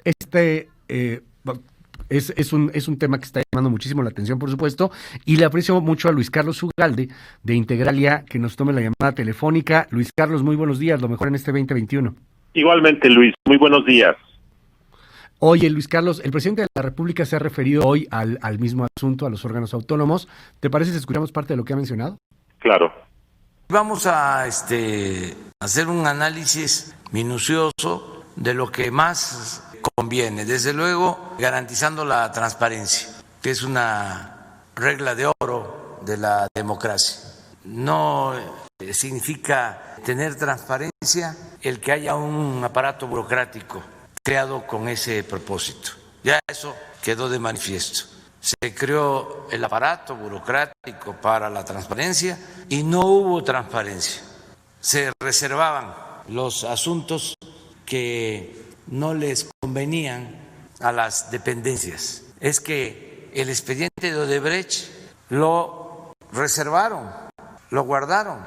Este es un tema que está llamando muchísimo la atención, por supuesto, y le aprecio mucho a Luis Carlos Ugalde de Integralia que nos tome la llamada telefónica. Luis Carlos, muy buenos días, lo mejor en este 2021. Igualmente, Luis, muy buenos días. Oye, Luis Carlos, el presidente de la República se ha referido hoy al mismo asunto, a los órganos autónomos. ¿Te parece si escuchamos parte de lo que ha mencionado? Claro. Vamos a hacer un análisis minucioso de lo que más conviene, desde luego garantizando la transparencia, que es una regla de oro de la democracia. No significa tener transparencia el que haya un aparato burocrático creado con ese propósito. Ya eso quedó de manifiesto. Se creó el aparato burocrático para la transparencia y no hubo transparencia. Se reservaban los asuntos que no les convenían a las dependencias. Es que el expediente de Odebrecht lo reservaron, lo guardaron,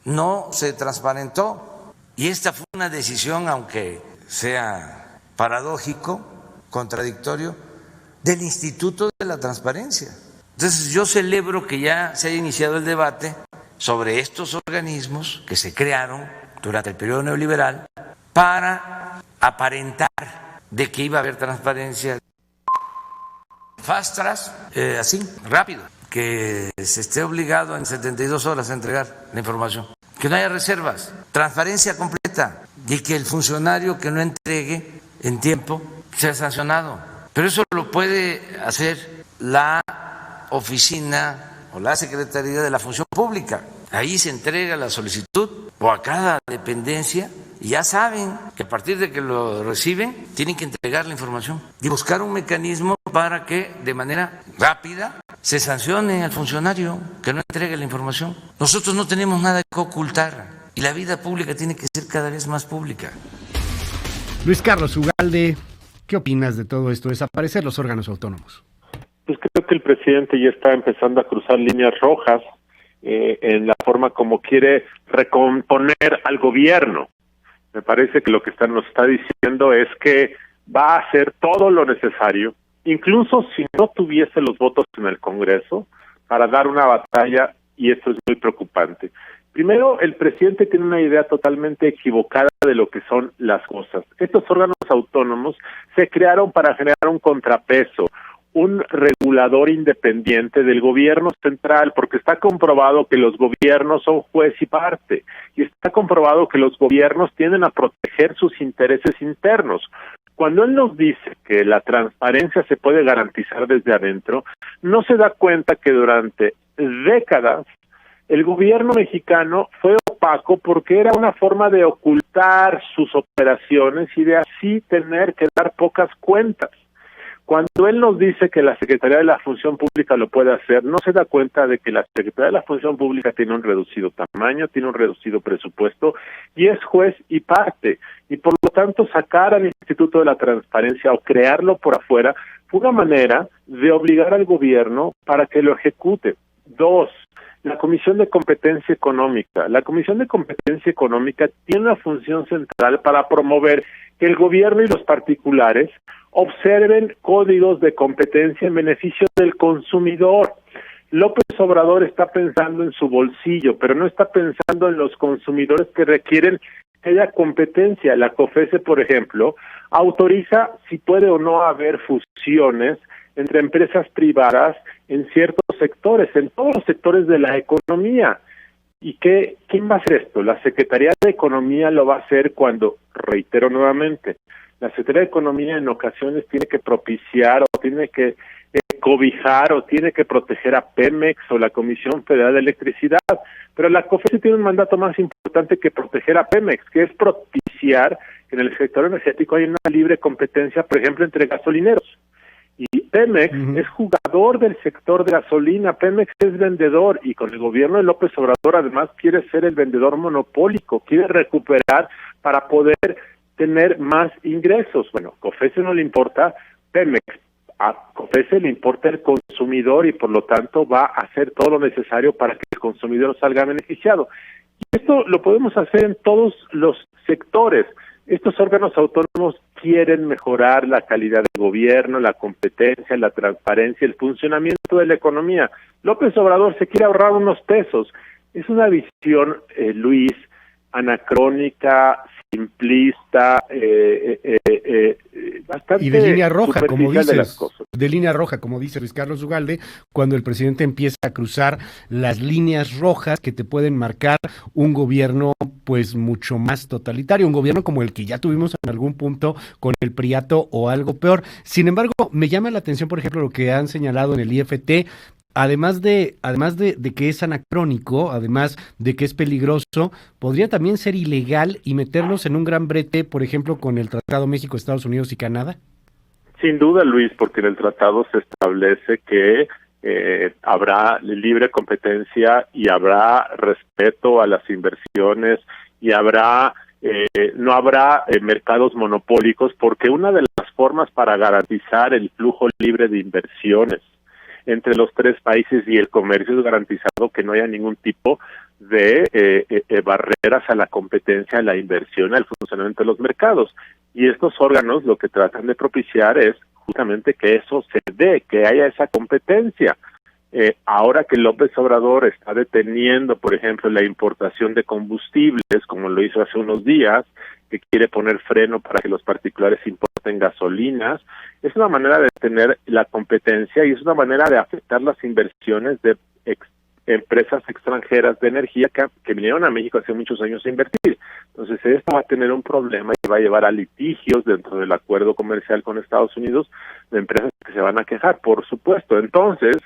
no se transparentó. Y esta fue una decisión, aunque sea paradójico, contradictorio, del Instituto de la Transparencia. Entonces yo celebro que ya se haya iniciado el debate sobre estos organismos que se crearon durante el periodo neoliberal para aparentar de que iba a haber transparencia. Fast track, así, rápido, que se esté obligado en 72 horas a entregar la información, que no haya reservas, transparencia completa y que el funcionario que no entregue en tiempo sea sancionado. Pero eso lo puede hacer la oficina o la Secretaría de la Función Pública. Ahí se entrega la solicitud o a cada dependencia y ya saben que a partir de que lo reciben tienen que entregar la información y buscar un mecanismo para que de manera rápida se sancione al funcionario que no entregue la información. Nosotros no tenemos nada que ocultar y la vida pública tiene que ser cada vez más pública. Luis Carlos Ugalde, ¿qué opinas de todo esto? Desaparecer los órganos autónomos. Pues creo que el presidente ya está empezando a cruzar líneas rojas en la forma como quiere recomponer al gobierno. Me parece que lo que nos está diciendo es que va a hacer todo lo necesario, incluso si no tuviese los votos en el Congreso, para dar una batalla, y esto es muy preocupante. Primero, el presidente tiene una idea totalmente equivocada de lo que son las cosas. Estos órganos autónomos se crearon para generar un contrapeso, un regulador independiente del gobierno central, porque está comprobado que los gobiernos son juez y parte, y está comprobado que los gobiernos tienden a proteger sus intereses internos. Cuando él nos dice que la transparencia se puede garantizar desde adentro, no se da cuenta que durante décadas el gobierno mexicano fue opaco porque era una forma de ocultar sus operaciones y de así tener que dar pocas cuentas. Cuando él nos dice que la Secretaría de la Función Pública lo puede hacer, no se da cuenta de que la Secretaría de la Función Pública tiene un reducido tamaño, tiene un reducido presupuesto y es juez y parte. Y por lo tanto sacar al Instituto de la Transparencia o crearlo por afuera fue una manera de obligar al gobierno para que lo ejecute. Dos, la Comisión de Competencia Económica. La Comisión de Competencia Económica tiene una función central para promover que el gobierno y los particulares observen códigos de competencia en beneficio del consumidor. López Obrador está pensando en su bolsillo, pero no está pensando en los consumidores que requieren que haya competencia. La COFESE, por ejemplo, autoriza si puede o no haber fusiones entre empresas privadas en ciertos sectores, en todos los sectores de la economía. ¿Y quién va a hacer esto? La Secretaría de Economía lo va a hacer cuando, reitero nuevamente, la Secretaría de Economía en ocasiones tiene que propiciar o tiene que cobijar o tiene que proteger a Pemex o la Comisión Federal de Electricidad, pero la COFESE tiene un mandato más importante que proteger a Pemex, que es propiciar que en el sector energético haya una libre competencia, por ejemplo, entre gasolineros. Y Pemex es jugador del sector de gasolina, Pemex es vendedor y con el gobierno de López Obrador además quiere ser el vendedor monopólico, quiere recuperar para poder tener más ingresos. Bueno, COFESE no le importa Pemex, a COFESE le importa el consumidor y por lo tanto va a hacer todo lo necesario para que el consumidor salga beneficiado. Y esto lo podemos hacer en todos los sectores. Estos órganos autónomos quieren mejorar la calidad del gobierno, la competencia, la transparencia, el funcionamiento de la economía. López Obrador se quiere ahorrar unos pesos. Es una visión, Luis, anacrónica, simplista, bastante y de línea roja, como dices, de las cosas. De línea roja, como dice Luis Carlos Ugalde, cuando el presidente empieza a cruzar las líneas rojas que te pueden marcar un gobierno pues mucho más totalitario, un gobierno como el que ya tuvimos en algún punto con el Priato o algo peor. Sin embargo, me llama la atención, por ejemplo, lo que han señalado en el IFT. Además de que es anacrónico, además de que es peligroso, podría también ser ilegal y meternos en un gran brete, por ejemplo, con el Tratado México, Estados Unidos y Canadá. Sin duda, Luis, porque en el tratado se establece que habrá libre competencia y habrá respeto a las inversiones y no habrá mercados monopólicos, porque una de las formas para garantizar el flujo libre de inversiones entre los tres países y el comercio es garantizado que no haya ningún tipo de barreras a la competencia, a la inversión, al funcionamiento de los mercados. Y estos órganos lo que tratan de propiciar es justamente que eso se dé, que haya esa competencia. Ahora que López Obrador está deteniendo, por ejemplo, la importación de combustibles, como lo hizo hace unos días, que quiere poner freno para que los particulares importen gasolinas, es una manera de tener la competencia y es una manera de afectar las inversiones de empresas extranjeras de energía que vinieron a México hace muchos años a invertir. Entonces esto va a tener un problema y va a llevar a litigios dentro del acuerdo comercial con Estados Unidos de empresas que se van a quejar, por supuesto. Entonces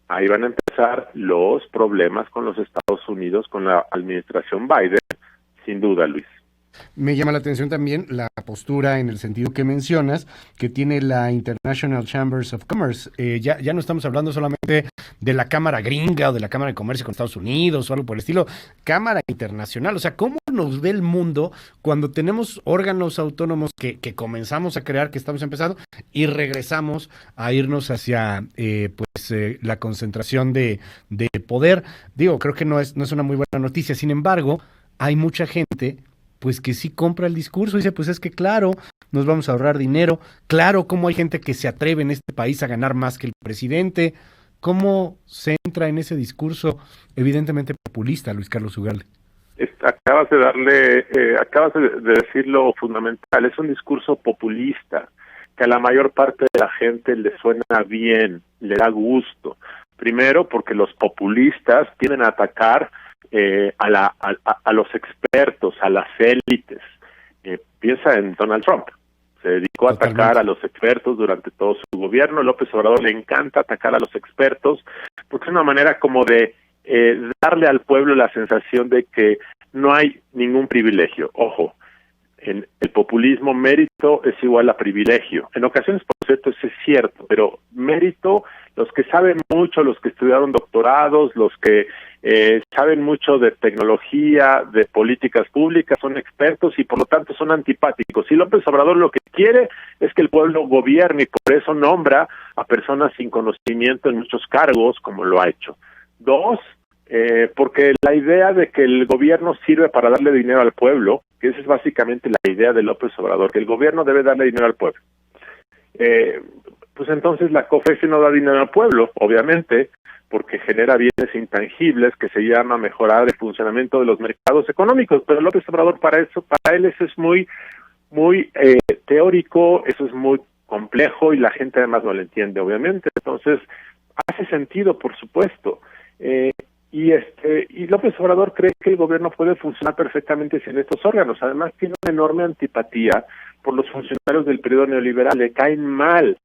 ahí van a empezar los problemas con los Estados Unidos, con la administración Biden, sin duda, Luis. Me llama la atención también la postura en el sentido que mencionas, que tiene la International Chambers of Commerce. Ya no estamos hablando solamente de la Cámara Gringa o de la Cámara de Comercio con Estados Unidos o algo por el estilo, Cámara Internacional. O sea, ¿cómo nos ve el mundo cuando tenemos órganos autónomos que comenzamos a crear, que estamos empezando, y regresamos a irnos hacia la concentración de poder? Digo, creo que no es una muy buena noticia. Sin embargo, hay mucha gente pues que sí compra el discurso y dice, pues es que claro, nos vamos a ahorrar dinero, claro, cómo hay gente que se atreve en este país a ganar más que el presidente, cómo se entra en ese discurso evidentemente populista, Luis Carlos Ugalde. Acabas de decir lo fundamental, es un discurso populista, que a la mayor parte de la gente le suena bien, le da gusto. Primero, porque los populistas tienden a atacar a los expertos, a las élites. Piensa en Donald Trump. Se dedicó a atacar a los expertos durante todo su gobierno. López Obrador le encanta atacar a los expertos porque es una manera como de darle al pueblo la sensación de que no hay ningún privilegio. Ojo, en el populismo mérito es igual a privilegio. En ocasiones, por cierto, eso es cierto, pero mérito, los que saben mucho, los que estudiaron doctorados, los que saben mucho de tecnología, de políticas públicas, son expertos y por lo tanto son antipáticos. Y López Obrador lo que quiere es que el pueblo gobierne y por eso nombra a personas sin conocimiento en muchos cargos, como lo ha hecho. Dos, porque la idea de que el gobierno sirve para darle dinero al pueblo, que esa es básicamente la idea de López Obrador, que el gobierno debe darle dinero al pueblo. Pues entonces la COFESE no da dinero al pueblo, obviamente, porque genera bienes intangibles que se llama mejorar el funcionamiento de los mercados económicos, pero López Obrador para él eso es muy teórico, eso es muy complejo y la gente además no lo entiende, obviamente. Entonces hace sentido, por supuesto. Y López Obrador cree que el gobierno puede funcionar perfectamente sin estos órganos. Además tiene una enorme antipatía por los funcionarios del periodo neoliberal, le caen mal.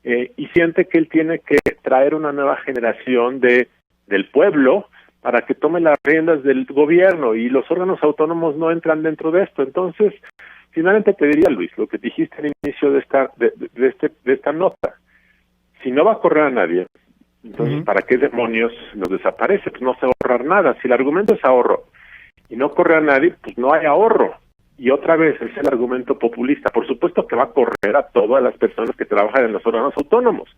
Y siente que él tiene que traer una nueva generación del pueblo para que tome las riendas del gobierno y los órganos autónomos no entran dentro de esto. Entonces, finalmente te diría, Luis, lo que dijiste al inicio de esta nota, si no va a correr a nadie, entonces, ¿para qué demonios los desaparece? Pues no se va a ahorrar nada. Si el argumento es ahorro y no corre a nadie, pues no hay ahorro. Y otra vez es el argumento populista. Por supuesto que va a correr a todas las personas que trabajan en los órganos autónomos.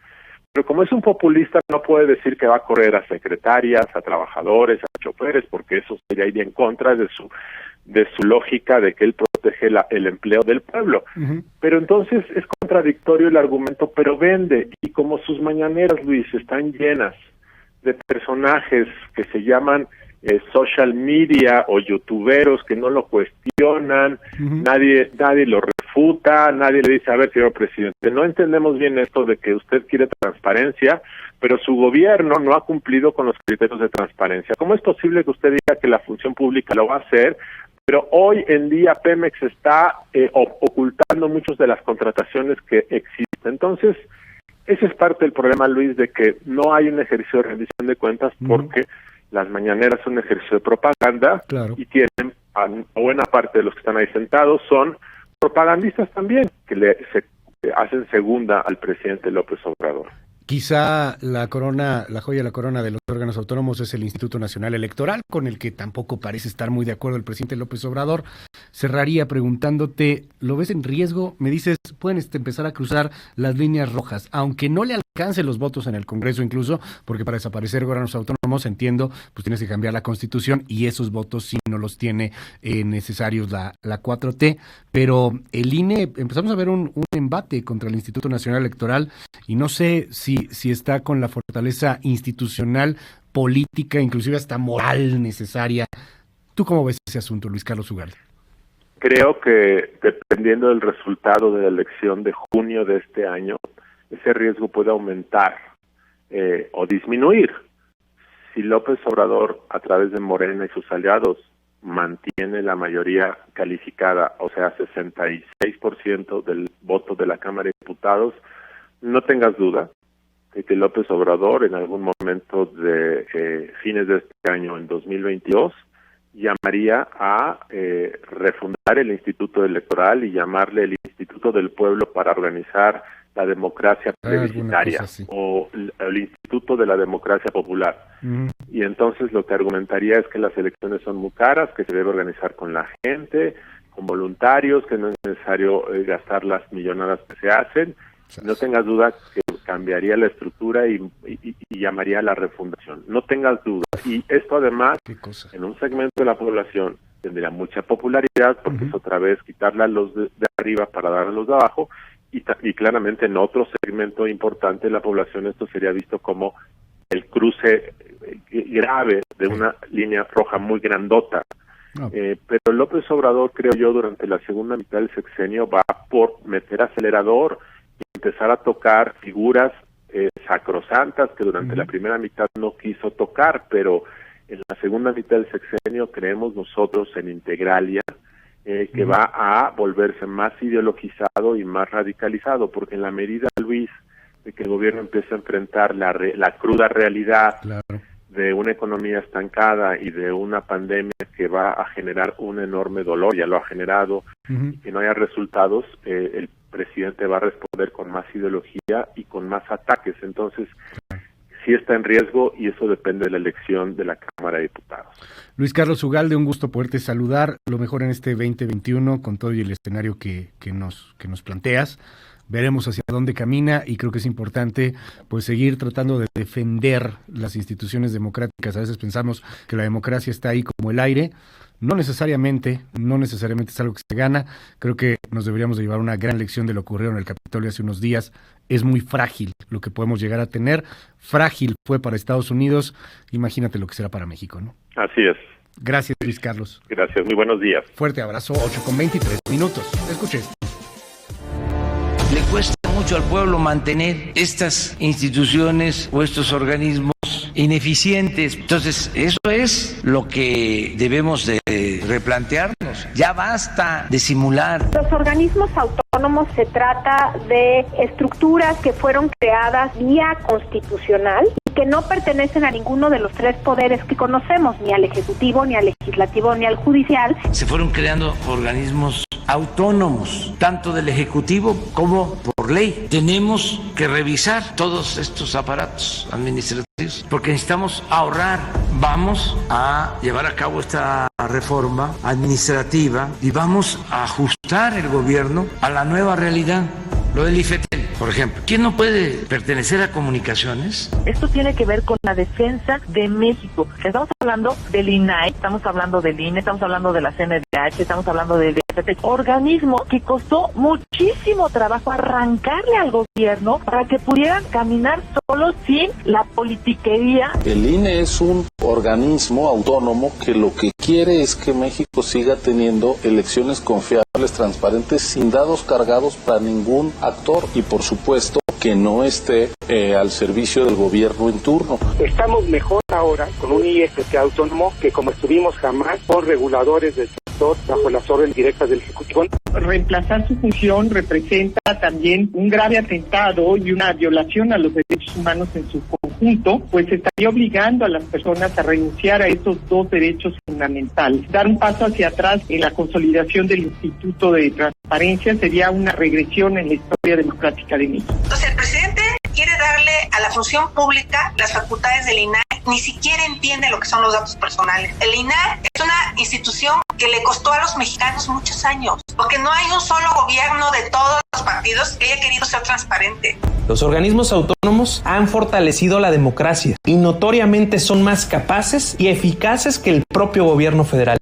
Pero como es un populista, no puede decir que va a correr a secretarias, a trabajadores, a choferes, porque eso sería ir en contra de de su lógica de que él protege el empleo del pueblo. Pero entonces es contradictorio el argumento, pero vende, y como sus mañaneras, Luis, están llenas de personajes que se llaman social media o youtuberos que no lo cuestionan, nadie lo refuta, nadie le dice, a ver, señor presidente, no entendemos bien esto de que usted quiere transparencia, pero su gobierno no ha cumplido con los criterios de transparencia. ¿Cómo es posible que usted diga que la función pública lo va a hacer, pero hoy en día Pemex está ocultando muchas de las contrataciones que existen? Entonces, ese es parte del problema, Luis, de que no hay un ejercicio de rendición de cuentas porque las mañaneras son un ejercicio de propaganda, y tienen, a buena parte de los que están ahí sentados son propagandistas también, que se hacen segunda al presidente López Obrador. Quizá la joya de la corona de los órganos autónomos es el Instituto Nacional Electoral, con el que tampoco parece estar muy de acuerdo el presidente López Obrador. Cerraría preguntándote, ¿lo ves en riesgo? Me dices, pueden empezar a cruzar las líneas rojas, aunque no le alcance los votos en el Congreso incluso, porque para desaparecer órganos autónomos, entiendo, pues tienes que cambiar la Constitución, y esos votos sí no los tiene necesarios la 4T, pero el INE, empezamos a ver un embate contra el Instituto Nacional Electoral, y no sé si está con la fortaleza institucional, política, inclusive hasta moral necesaria. ¿Tú cómo ves ese asunto, Luis Carlos Ugalde? Creo que dependiendo del resultado de la elección de junio de este año, ese riesgo puede aumentar o disminuir. Si López Obrador, a través de Morena y sus aliados, mantiene la mayoría calificada, o sea, 66% del voto de la Cámara de Diputados, no tengas duda de que López Obrador en algún momento de fines de este año, en 2022, llamaría a refundar el Instituto Electoral y llamarle el Instituto del Pueblo para organizar la democracia plebiscitaria o el Instituto de la Democracia Popular. Y entonces lo que argumentaría es que las elecciones son muy caras, que se debe organizar con la gente, con voluntarios, que no es necesario gastar las millonadas que se hacen. No tengas duda que cambiaría la estructura y llamaría a la refundación. No tengas duda. Y esto además, en un segmento de la población, tendría mucha popularidad porque es otra vez quitarle a los de arriba para dar a los de abajo, y claramente en otro segmento importante de la población esto sería visto como el cruce grave de una línea roja muy grandota. Pero López Obrador, creo yo, durante la segunda mitad del sexenio va por meter acelerador y empezar a tocar figuras sacrosantas que durante la primera mitad no quiso tocar, pero en la segunda mitad del sexenio creemos nosotros en Integralia que va a volverse más ideologizado y más radicalizado, porque en la medida, Luis, de que el gobierno empieza a enfrentar la cruda realidad de una economía estancada y de una pandemia que va a generar un enorme dolor, ya lo ha generado, y que no haya resultados, el presidente va a responder con más ideología y con más ataques. Entonces, sí está en riesgo y eso depende de la elección de la Cámara de Diputados. Luis Carlos Ugalde, un gusto poderte saludar, lo mejor en este 2021 con todo y el escenario que nos planteas. Veremos hacia dónde camina y creo que es importante pues seguir tratando de defender las instituciones democráticas. A veces pensamos que la democracia está ahí como el aire. No necesariamente es algo que se gana. Creo que nos deberíamos de llevar una gran lección de lo ocurrido en el Capitolio hace unos días. Es muy frágil lo que podemos llegar a tener. Frágil fue para Estados Unidos. Imagínate lo que será para México, ¿no? Así es. Gracias, Luis Carlos. Gracias, muy buenos días. Fuerte abrazo, 8:23. Escuche. Le cuesta mucho al pueblo mantener estas instituciones o estos organismos ineficientes. Entonces, eso es lo que debemos de replantearnos. Ya basta de simular. Los organismos autónomos se trata de estructuras que fueron creadas vía constitucional y que no pertenecen a ninguno de los tres poderes que conocemos, ni al Ejecutivo, ni al Legislativo, ni al Judicial. Se fueron creando organismos autónomos, tanto del Ejecutivo como por ley. Tenemos que revisar todos estos aparatos administrativos porque necesitamos ahorrar. Vamos a llevar a cabo esta reforma administrativa y vamos a ajustar el gobierno a la nueva realidad. Lo del IFETEL, por ejemplo. ¿Quién no puede pertenecer a comunicaciones? Esto tiene que ver con la defensa de México. Estamos hablando del INAI, estamos hablando del INE, estamos hablando de la CNDH, estamos hablando del DFT, organismo que costó muchísimo trabajo arrancarle al gobierno para que pudieran caminar solos sin la politiquería. El INE es un organismo autónomo que lo que quiere es que México siga teniendo elecciones confiables, transparentes, sin dados cargados para ningún actor y por supuesto que no esté al servicio del gobierno en turno. Estamos mejor ahora con un IFT autónomo que como estuvimos jamás por reguladores del sector bajo las órdenes directas del Ejecutivo. Reemplazar su función representa también un grave atentado y una violación a los derechos humanos en su conjunto, pues estaría obligando a las personas a renunciar a estos dos derechos fundamentales. Dar un paso hacia atrás en la consolidación del Instituto de Transparencia sería una regresión en la historia democrática de México. Entonces el presidente quiere darle a la función pública las facultades del INAI, ni siquiera entiende lo que son los datos personales. El INAI es una institución que le costó a los mexicanos muchos años, porque no hay un solo gobierno de todos los partidos que haya querido ser transparente. Los organismos autónomos han fortalecido la democracia y notoriamente son más capaces y eficaces que el propio gobierno federal.